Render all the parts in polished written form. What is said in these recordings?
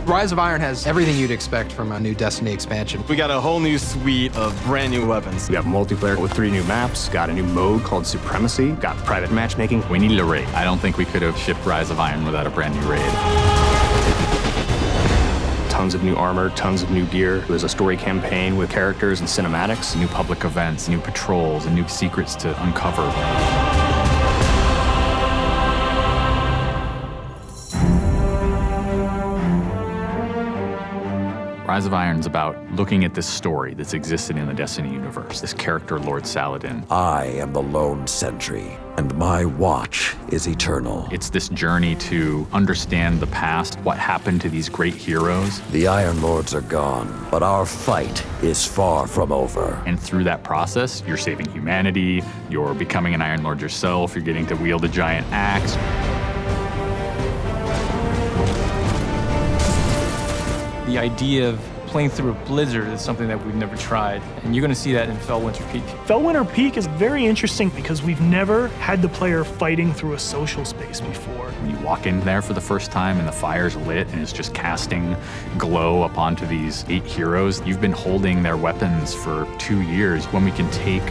Rise of Iron has everything you'd expect from a new Destiny expansion. We got a whole new suite of brand new weapons. We have multiplayer with 3 new maps, got a new mode called Supremacy, got private matchmaking. We needed a raid. I don't think we could have shipped Rise of Iron without a brand new raid. Tons of new armor, tons of new gear. There's a story campaign with characters and cinematics. New public events, new patrols, and new secrets to uncover. Rise of Iron's about looking at this story that's existed in the Destiny universe, this character, Lord Saladin. I am the lone sentry, and my watch is eternal. It's this journey to understand the past, what happened to these great heroes. The Iron Lords are gone, but our fight is far from over. And through that process, you're saving humanity, you're becoming an Iron Lord yourself, you're getting to wield a giant axe. The idea of playing through a blizzard is something that we've never tried, and you're going to see that in Felwinter Peak. Felwinter Peak is very interesting because we've never had the player fighting through a social space before. When you walk in there for the first time and the fire's lit and it's just casting glow up onto these 8 heroes, you've been holding their weapons for 2 years. When we can take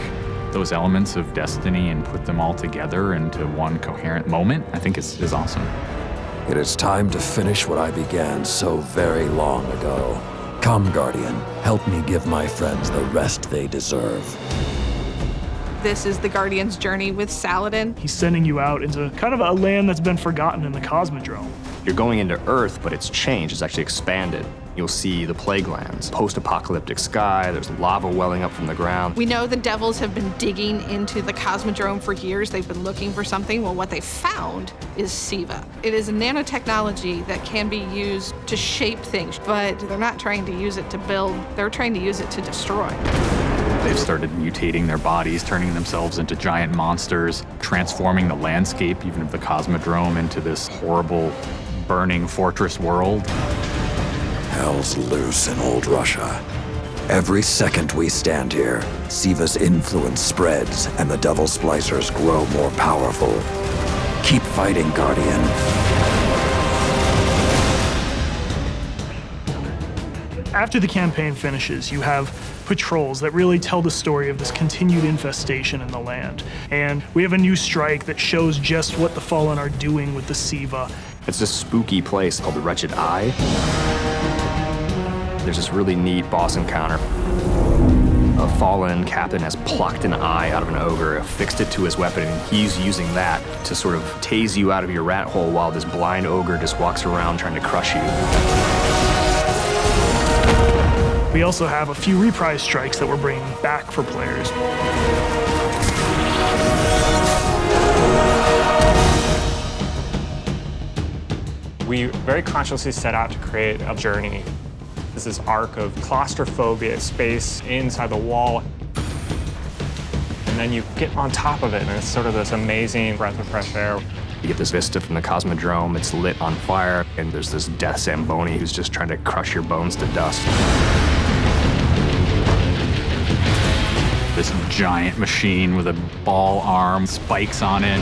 those elements of Destiny and put them all together into one coherent moment, I think is awesome. It is time to finish what I began so very long ago. Come, Guardian, help me give my friends the rest they deserve. This is the Guardian's journey with Saladin. He's sending you out into kind of a land that's been forgotten in the Cosmodrome. You're going into Earth, but it's changed, it's actually expanded. You'll see the plague lands, post-apocalyptic sky, there's lava welling up from the ground. We know the Devils have been digging into the Cosmodrome for years. They've been looking for something. Well, what they found is SIVA. It is a nanotechnology that can be used to shape things, but they're not trying to use it to build, they're trying to use it to destroy. They've started mutating their bodies, turning themselves into giant monsters, transforming the landscape, even of the Cosmodrome, into this horrible, burning fortress world. Hell's loose in old Russia. Every second we stand here, SIVA's influence spreads and the Devil Splicers grow more powerful. Keep fighting, Guardian. After the campaign finishes, you have patrols that really tell the story of this continued infestation in the land. And we have a new strike that shows just what the Fallen are doing with the SIVA. It's this spooky place called the Wretched Eye. There's this really neat boss encounter. A fallen captain has plucked an eye out of an ogre, affixed it to his weapon, and he's using that to sort of tase you out of your rat hole while this blind ogre just walks around trying to crush you. We also have a few reprise strikes that we're bringing back for players. We very consciously set out to create a journey. This is arc of claustrophobia, space inside the wall. And then you get on top of it, and it's sort of this amazing breath of fresh air. You get this vista from the Cosmodrome, it's lit on fire, and there's this death Zamboni who's just trying to crush your bones to dust. This giant machine with a ball arm, spikes on it.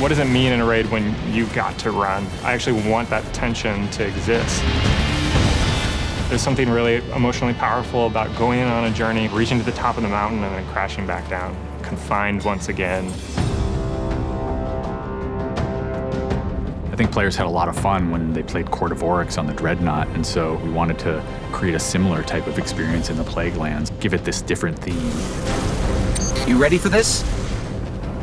What does it mean in a raid when you got to run? I actually want that tension to exist. There's something really emotionally powerful about going on a journey, reaching to the top of the mountain and then crashing back down, confined once again. I think players had a lot of fun when they played Court of Oryx on the Dreadnought, and so we wanted to create a similar type of experience in the Plague Lands, give it this different theme. You ready for this?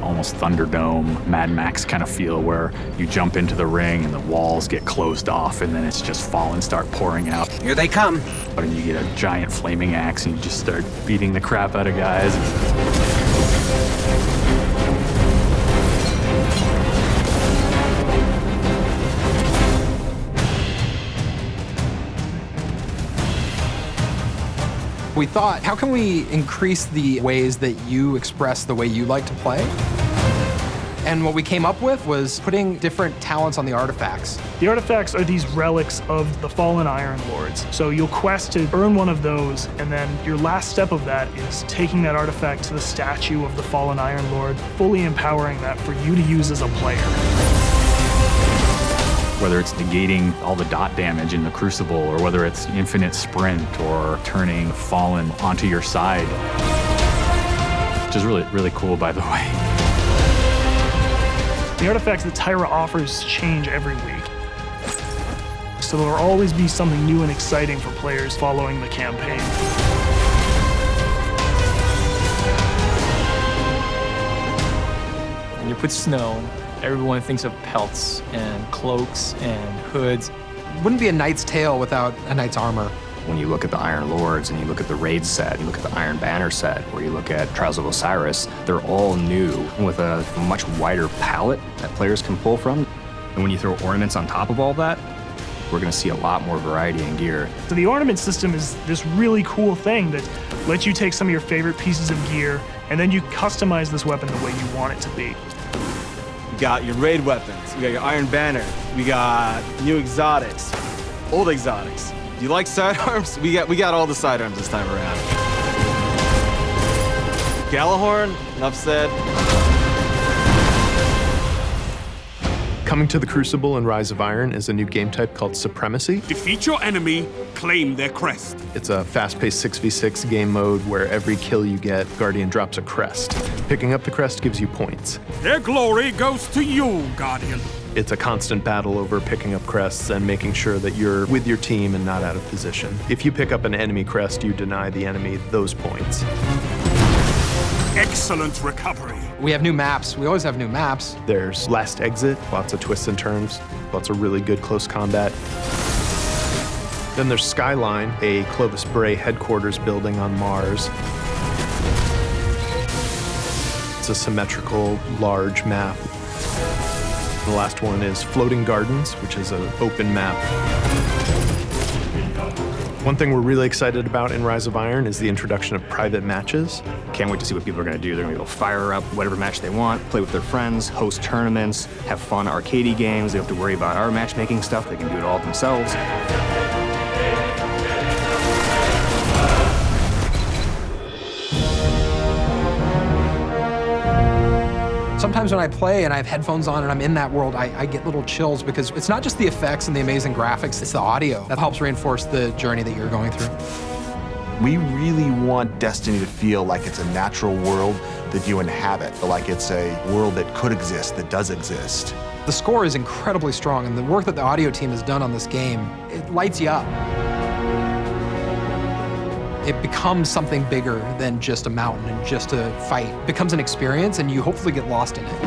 Almost Thunderdome, Mad Max kind of feel where you jump into the ring and the walls get closed off and then it's just fallen start pouring out. Here they come. And you get a giant flaming axe and you just start beating the crap out of guys. We thought, how can we increase the ways that you express the way you like to play? And what we came up with was putting different talents on the artifacts. The artifacts are these relics of the fallen Iron Lords. So you'll quest to earn one of those, and then your last step of that is taking that artifact to the statue of the fallen Iron Lord, fully empowering that for you to use as a player. Whether it's negating all the dot damage in the Crucible, or whether it's infinite sprint, or turning Fallen onto your side. Which is really, really cool, by the way. The artifacts that Tyra offers change every week. So there will always be something new and exciting for players following the campaign. When you put snow, everyone thinks of pelts and cloaks and hoods. Wouldn't be a knight's tale without a knight's armor. When you look at the Iron Lords and you look at the Raid set, you look at the Iron Banner set, or you look at Trials of Osiris, they're all new with a much wider palette that players can pull from. And when you throw ornaments on top of all that, we're going to see a lot more variety in gear. So the Ornament System is this really cool thing that lets you take some of your favorite pieces of gear and then you customize this weapon the way you want it to be. You got your raid weapons, we got your Iron Banner, we got new exotics, old exotics. Do you like sidearms? We got all the sidearms this time around. Gallahorn, enough said. Coming to the Crucible and Rise of Iron is a new game type called Supremacy. Defeat your enemy, claim their crest. It's a fast-paced 6v6 game mode where every kill you get, Guardian drops a crest. Picking up the crest gives you points. Their glory goes to you, Guardian. It's a constant battle over picking up crests and making sure that you're with your team and not out of position. If you pick up an enemy crest, you deny the enemy those points. Excellent recovery. We have new maps. We always have new maps. There's Last Exit, lots of twists and turns, lots of really good close combat. Then there's Skyline, a Clovis Bray headquarters building on Mars. It's a symmetrical, large map. The last one is Floating Gardens, which is an open map. One thing we're really excited about in Rise of Iron is the introduction of private matches. Can't wait to see what people are going to do. They're going to be able to fire up whatever match they want, play with their friends, host tournaments, have fun arcadey games. They don't have to worry about our matchmaking stuff. They can do it all themselves. Sometimes when I play and I have headphones on and I'm in that world, I get little chills because it's not just the effects and the amazing graphics, it's the audio that helps reinforce the journey that you're going through. We really want Destiny to feel like it's a natural world that you inhabit, like it's a world that could exist, that does exist. The score is incredibly strong, and the work that the audio team has done on this game, it lights you up. It becomes something bigger than just a mountain and just a fight. It becomes an experience, and you hopefully get lost in it.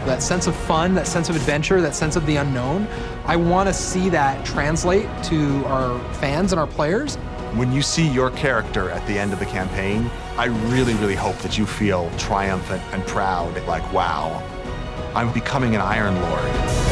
That sense of fun, that sense of adventure, that sense of the unknown, I want to see that translate to our fans and our players. When you see your character at the end of the campaign, I really, really hope that you feel triumphant and proud, like, wow, I'm becoming an Iron Lord.